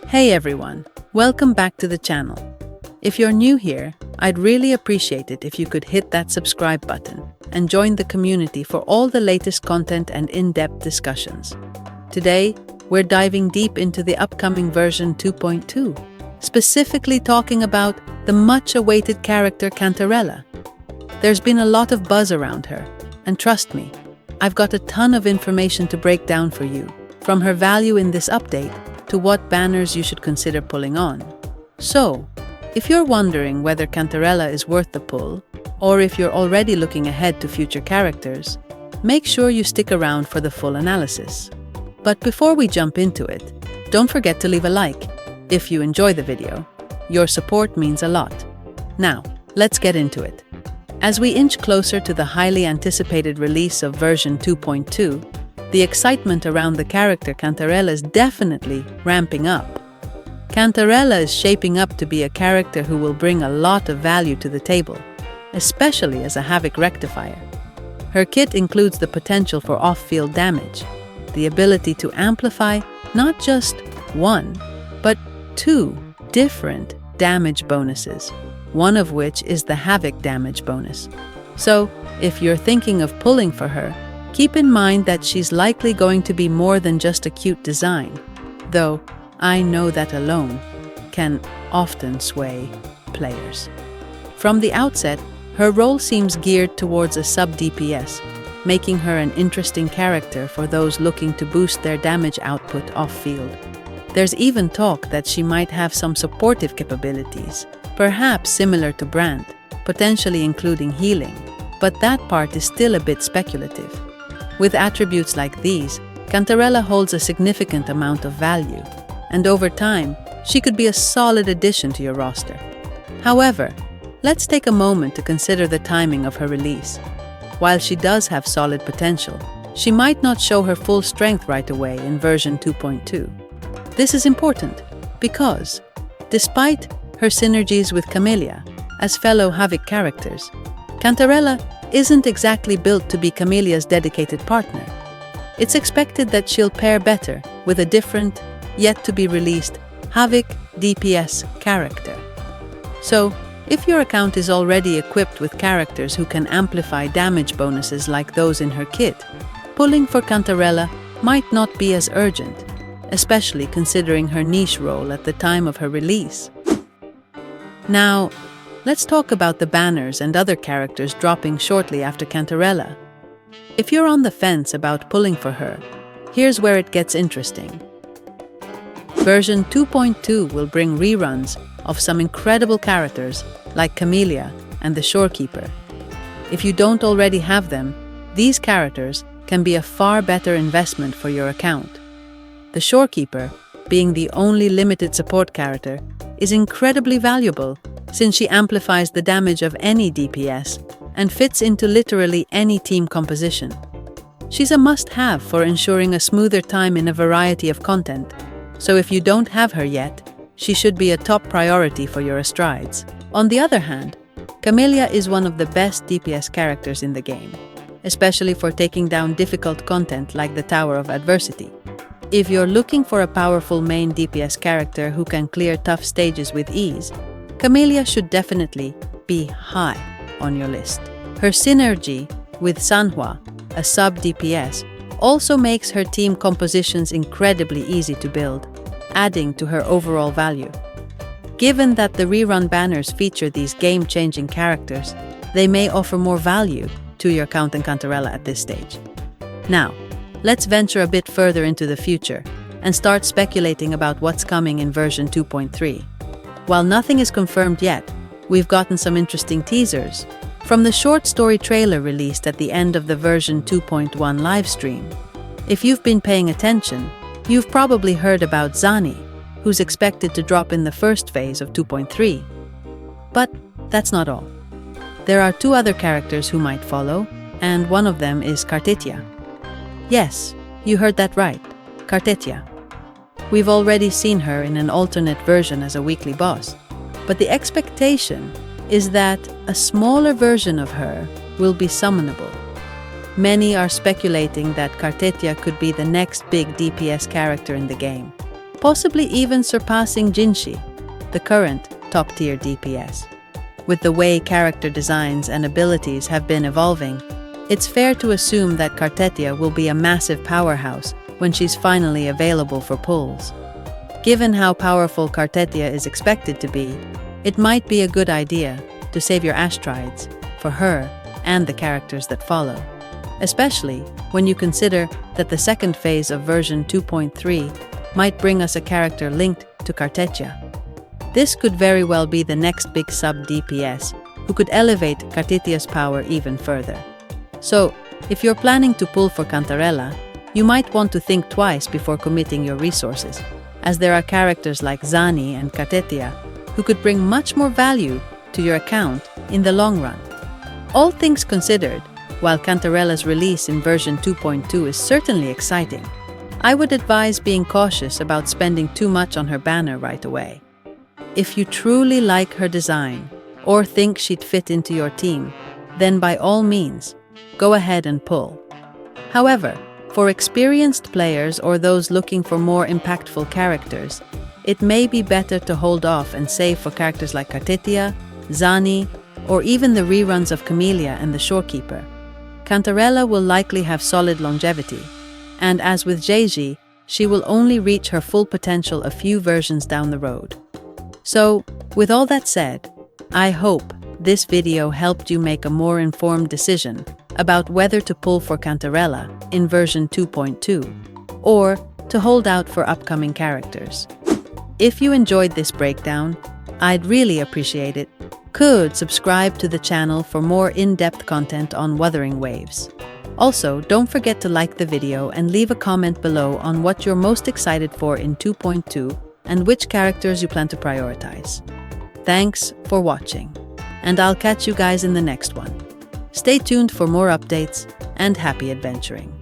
Hey everyone, welcome back to the channel. If you're new here, I'd really appreciate it if you could hit that subscribe button and join the community for all the latest content and in-depth discussions. Today, we're diving deep into the upcoming version 2.2, specifically talking about the much-awaited character Cantarella. There's been a lot of buzz around her, and trust me, I've got a ton of information to break down for you, from her value in this update to what banners you should consider pulling on. So, if you're wondering whether Cantarella is worth the pull, or if you're already looking ahead to future characters, make sure you stick around for the full analysis. But before we jump into it, don't forget to leave a like if you enjoy the video. Your support means a lot. Now, let's get into it. As we inch closer to the highly anticipated release of version 2.2, the excitement around the character Cantarella is definitely ramping up. Cantarella is shaping up to be a character who will bring a lot of value to the table, especially as a Havik rectifier. Her kit includes the potential for off-field damage, the ability to amplify not just one, but two different damage bonuses, one of which is the Havik damage bonus. So, if you're thinking of pulling for her, keep in mind that she's likely going to be more than just a cute design, though I know that alone can often sway players. From the outset, her role seems geared towards a sub-DPS, making her an interesting character for those looking to boost their damage output off-field. There's even talk that she might have some supportive capabilities, perhaps similar to Brand, potentially including healing, but that part is still a bit speculative. With attributes like these, Cantarella holds a significant amount of value, and over time, she could be a solid addition to your roster. However, let's take a moment to consider the timing of her release. While she does have solid potential, she might not show her full strength right away in version 2.2. This is important because, despite her synergies with Kamelia as fellow Havik characters, Cantarella isn't exactly built to be Kamelia's dedicated partner. It's expected that she'll pair better with a different, yet-to-be-released Havik DPS character. So, if your account is already equipped with characters who can amplify damage bonuses like those in her kit, pulling for Cantarella might not be as urgent, especially considering her niche role at the time of her release. Now, let's talk about the banners and other characters dropping shortly after Cantarella. If you're on the fence about pulling for her, here's where it gets interesting. Version 2.2 will bring reruns of some incredible characters like Kamelia and the Shorekeeper. If you don't already have them, these characters can be a far better investment for your account. The Shorekeeper, being the only limited support character, is incredibly valuable since she amplifies the damage of any DPS and fits into literally any team composition. She's a must-have for ensuring a smoother time in a variety of content, so if you don't have her yet, she should be a top priority for your strides. On the other hand, Kamelia is one of the best DPS characters in the game, especially for taking down difficult content like the Tower of Adversity. If you're looking for a powerful main DPS character who can clear tough stages with ease, Kamelia should definitely be high on your list. Her synergy with Wuwa, a sub-DPS, also makes her team compositions incredibly easy to build, adding to her overall value. Given that the rerun banners feature these game-changing characters, they may offer more value to your account than Cantarella at this stage. Now, let's venture a bit further into the future and start speculating about what's coming in version 2.3. While nothing is confirmed yet, we've gotten some interesting teasers from the short story trailer released at the end of the version 2.1 livestream. If you've been paying attention, you've probably heard about Zani, who's expected to drop in the first phase of 2.3. But that's not all. There are two other characters who might follow, and one of them is Carthetiya. Yes, you heard that right, Carthetiya. We've already seen her in an alternate version as a weekly boss, but the expectation is that a smaller version of her will be summonable. Many are speculating that Cartetia could be the next big DPS character in the game, possibly even surpassing Jinshi, the current top-tier DPS. With the way character designs and abilities have been evolving, it's fair to assume that Carthetiya will be a massive powerhouse when she's finally available for pulls. Given how powerful Carthetiya is expected to be, it might be a good idea to save your Ashtrides for her and the characters that follow, especially when you consider that the second phase of version 2.3 might bring us a character linked to Cartetia. This could very well be the next big sub-DPS who could elevate Cartetia's power even further. So, if you're planning to pull for Cantarella, you might want to think twice before committing your resources, as there are characters like Zani and Cartetia who could bring much more value to your account in the long run. All things considered, while Cantarella's release in version 2.2 is certainly exciting, I would advise being cautious about spending too much on her banner right away. If you truly like her design, or think she'd fit into your team, then by all means, go ahead and pull. However, for experienced players or those looking for more impactful characters, it may be better to hold off and save for characters like Cartetia, Zani, or even the reruns of Kamelia and the Shorekeeper. Cantarella will likely have solid longevity, and as with Jeji, she will only reach her full potential a few versions down the road. So, with all that said, I hope this video helped you make a more informed decision about whether to pull for Cantarella in version 2.2 or to hold out for upcoming characters. If you enjoyed this breakdown, I'd really appreciate it. Could subscribe to the channel for more in-depth content on Wuthering Waves. Also, don't forget to like the video and leave a comment below on what you're most excited for in 2.2 and which characters you plan to prioritize. Thanks for watching, and I'll catch you guys in the next one. Stay tuned for more updates and happy adventuring.